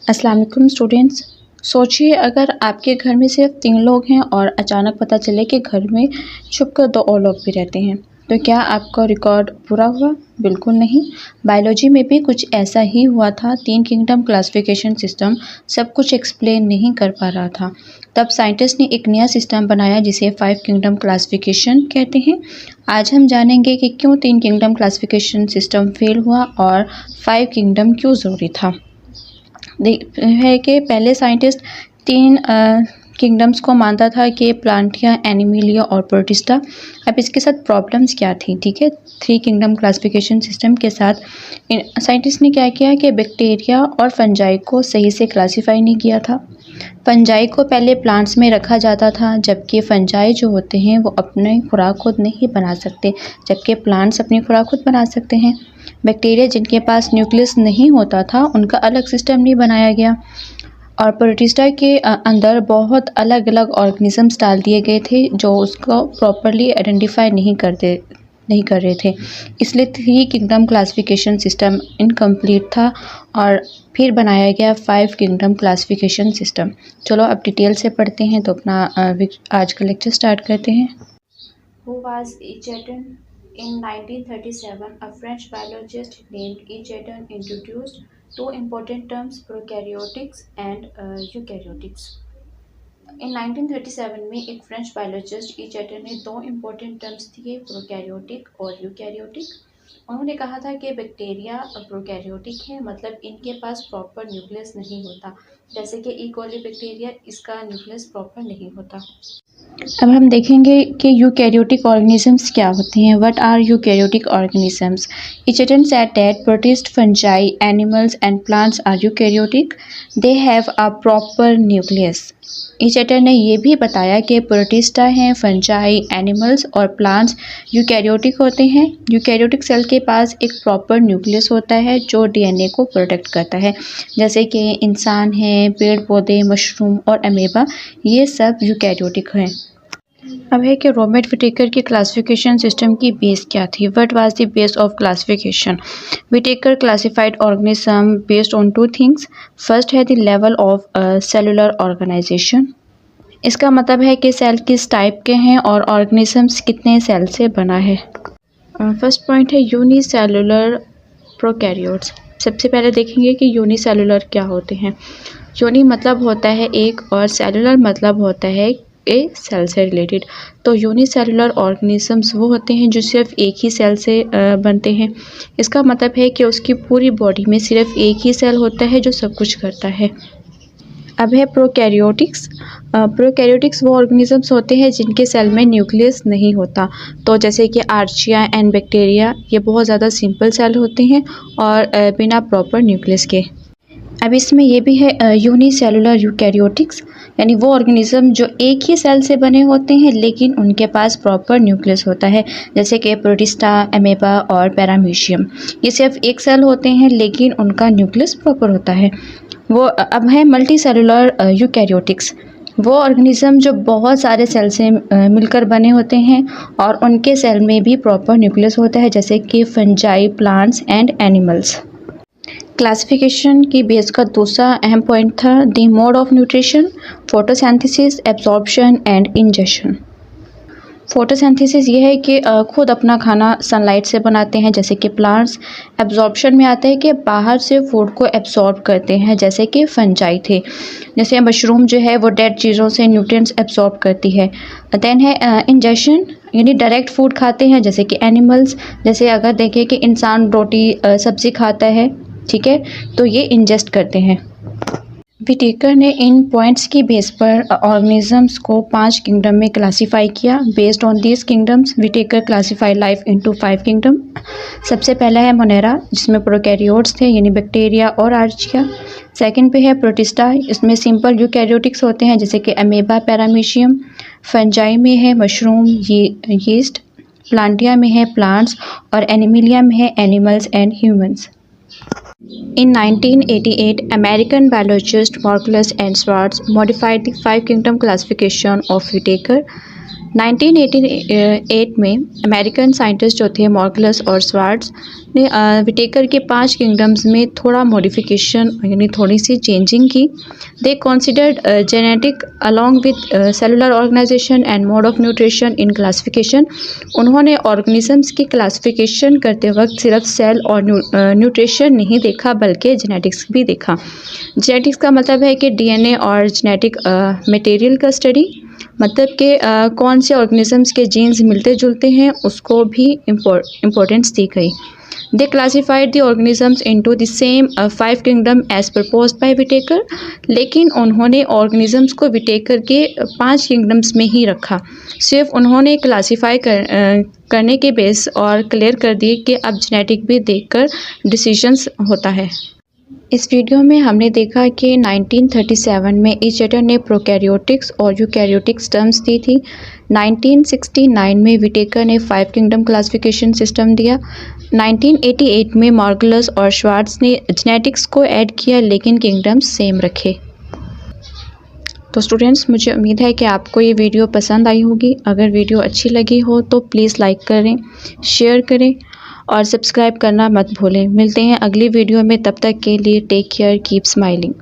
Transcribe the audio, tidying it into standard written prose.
अस्सलाम वालेकुम स्टूडेंट्स। सोचिए अगर आपके घर में सिर्फ 3 लोग हैं और अचानक पता चले कि घर में छुपकर 2 और लोग भी रहते हैं, तो क्या आपका रिकॉर्ड पूरा हुआ? बिल्कुल नहीं। बायोलॉजी में भी कुछ ऐसा ही हुआ था। 3 किंगडम क्लासिफिकेशन सिस्टम सब कुछ एक्सप्लेन नहीं कर पा रहा था। तब साइंटिस्ट ने एक नया सिस्टम बनाया जिसे 5 किंगडम क्लासिफिकेशन कहते हैं। आज हम जानेंगे कि क्यों 3 किंगडम क्लासिफिकेशन सिस्टम फेल हुआ और 5 किंगडम क्यों ज़रूरी था। है कि पहले साइंटिस्ट 3 किंगडम्स को मानता था कि प्लांटिया, एनिमलिया और प्रोटिस्टा। अब इसके साथ प्रॉब्लम्स क्या थी? ठीक है, 3 किंगडम क्लासिफिकेशन सिस्टम के साथ साइंटिस्ट ने क्या किया कि बैक्टीरिया और फंजाई को सही से क्लासीफाई नहीं किया था। फंजाई को पहले प्लांट्स में रखा जाता था, जबकि फंजाई जो होते हैं वो अपनी खुराक खुद नहीं बना सकते, जबकि प्लांट्स अपनी खुराक खुद बना सकते हैं। बैक्टीरिया जिनके पास न्यूक्लियस नहीं होता था उनका अलग सिस्टम नहीं बनाया गया, और प्रोटिस्टा के अंदर बहुत अलग अलग ऑर्गेनिजम्स डाल दिए गए थे जो उसको प्रॉपरली आइडेंटिफाई नहीं कर रहे थे। इसलिए 3 किंगडम क्लासिफिकेशन सिस्टम इनकम्प्लीट था और फिर बनाया गया 5 किंगडम क्लासिफिकेशन सिस्टम। चलो अब डिटेल से पढ़ते हैं, तो अपना आज का लेक्चर स्टार्ट करते हैं। Who was Echeton? In 1937, a French biologist named Echeton introduced 2 important terms, prokaryotics and eukaryotics. In 1937 में एक फ्रेंच बायोलॉजिस्ट ईचेटन ने 2 इम्पोर्टेंट टर्म्स दिए, प्रोकैरियोटिक और यूकैरियोटिक। उन्होंने कहा था कि बैक्टीरिया प्रोकैरियोटिक है, मतलब इनके पास प्रॉपर न्यूक्लियस नहीं होता, जैसे कि ई कोली बैक्टीरिया, इसका न्यूक्लियस प्रॉपर नहीं होता। अब हम देखेंगे कि यूकैरियोटिक ऑर्गेनिजम्स क्या होते हैं। What are eukaryotic organisms? Echeton said that protists, fungi, animals and plants are eukaryotic. They have a proper nucleus. Echeton ने ये भी बताया कि प्रोटिस्टा हैं, फंजाई, एनिमल्स और प्लांट्स यूकैरियोटिक होते हैं। यूकैरियोटिक सेल के पास एक प्रॉपर न्यूक्लियस होता है जो डीएनए को प्रोटेक्ट करता है, जैसे कि इंसान हैं, पेड़ पौधे, मशरूम और अमीबा, ये सब यूकैरियोटिक हैं। अब है कि रॉबर्ट विटेकर की क्लासिफिकेशन सिस्टम की बेस क्या थी? What was the base of classification? Whittaker classified organism based on 2 things. First है the level of cellular organisation. इसका मतलब है कि सेल किस टाइप के हैं और ऑर्गेनिजम्स कितने सेल से बना है। फर्स्ट पॉइंट है यूनिसेलुलर प्रोकैरियोट्स। सबसे पहले देखेंगे कि यूनिसेलुलर क्या होते हैं। यूनि मतलब होता है एक और सेलुलर मतलब होता है ए सेल से रिलेटेड। तो यूनिसेलुलर ऑर्गेनिजम्स वो होते हैं जो सिर्फ एक ही सेल से बनते हैं। इसका मतलब है कि उसकी पूरी बॉडी में सिर्फ एक ही सेल होता है जो सब कुछ करता है। अब है प्रोकैरियोटिक्स। प्रोकैरियोटिक्स वो ऑर्गेनिजम्स होते हैं जिनके सेल में न्यूक्लियस नहीं होता, तो जैसे कि आर्चिया एंड बैक्टीरिया, ये बहुत ज़्यादा सिंपल सेल होते हैं और बिना प्रॉपर न्यूक्लियस के। अब इसमें ये भी है यूनिसेलुलर यूकैरियोटिक्स, यानी वो ऑर्गेनिज्म जो एक ही सेल से बने होते हैं लेकिन उनके पास प्रॉपर न्यूक्लियस होता है, जैसे कि प्रोटिस्टा, अमीबा और पैरामीशियम। ये सिर्फ एक सेल होते हैं लेकिन उनका न्यूक्लियस प्रॉपर होता है। वो अब है मल्टी सेलुलर यूकैरियोटिक्स। वो ऑर्गेनिज्म जो बहुत सारे सेल से मिलकर बने होते हैं और उनके सेल में भी प्रॉपर न्यूक्लियस होता है, जैसे कि fungi, plants and animals. Classification की बेस का दूसरा अहम पॉइंट था the mode of nutrition, photosynthesis, absorption and injection. Photosynthesis ये है कि खुद अपना खाना सनलाइट से बनाते हैं, जैसे कि प्लांट्स। एब्जॉर्प्शन में आता है कि बाहर से फूड को एब्जॉर्ब करते हैं, जैसे कि फंजाई थे। जैसे मशरूम जो है वो डेड चीज़ों से न्यूट्रिएंट्स एब्जॉर्ब करती है। देन है इंजेक्शन, यानी डायरेक्ट फूड खाते हैं, जैसे कि एनिमल्स। जैसे अगर देखें कि इंसान रोटी सब्ज़ी खाता है, ठीक है, तो ये इंजेस्ट करते हैं। विटेकर ने इन पॉइंट्स की बेस पर ऑर्गेनिजम्स को 5 किंगडम में क्लासीफाई किया। Based on this kingdoms Whittaker classify life into 5 kingdom. सबसे पहला है मोनेरा, जिसमें प्रोकैरियोट्स थे, यानी बैक्टीरिया और आर्चिया। सेकंड पे है प्रोटिस्टा, इसमें सिंपल यूकैरियोटिक्स होते हैं, जैसे कि अमीबा, पैरामीशियम। फंजाई में है मशरूम, यीस्ट। प्लांटिया में है प्लांट्स और एनिमिलिया में है animals and humans. In 1988, American biologist Marcellus and Schwartz modified the 5 kingdom classification of Whitaker. 1988 में अमेरिकन साइंटिस्ट जो थे मॉर्गलस और स्वार्ट्स ने विटेकर के 5 किंगडम्स में थोड़ा मॉडिफिकेशन यानी थोड़ी सी चेंजिंग की। They considered genetic along with cellular organisation and mode of nutrition in classification. उन्होंने ऑर्गेनिजम्स की क्लासिफिकेशन करते वक्त सिर्फ सेल और न्यूट्रिशन नहीं देखा बल्कि जेनेटिक्स भी देखा। जेनेटिक्स का मतलब है कि डीएनए और जेनेटिक मटेरियल का स्टडी, मतलब कि कौन से ऑर्गेनिजम्स के जीन्स मिलते जुलते हैं उसको भी इम्पोर्टेंस दी गई। They classified the organisms into the same 5 kingdom as proposed by Whittaker, लेकिन उन्होंने ऑर्गेनिजम्स को विटेकर के 5 किंगडम्स में ही रखा। सिर्फ उन्होंने क्लासिफाई करने के बेस और क्लियर कर दिए कि अब जेनेटिक भी देखकर डिसीजंस होता है। इस वीडियो में हमने देखा कि 1937 में ईचेटर ने प्रोकैरियोटिक्स और यूकैरियोटिक्स टर्म्स दी थी। 1969 में विटेकर ने 5 किंगडम क्लासिफिकेशन सिस्टम दिया। 1988 में मॉर्गलस और श्वार्ट्ज ने जेनेटिक्स को ऐड किया लेकिन किंगडम्स सेम रखे। तो स्टूडेंट्स, मुझे उम्मीद है कि आपको ये वीडियो पसंद आई होगी। अगर वीडियो अच्छी लगी हो तो प्लीज़ लाइक करें, शेयर करें और सब्सक्राइब करना मत भूलें। मिलते हैं अगली वीडियो में, तब तक के लिए टेक केयर, कीप स्माइलिंग।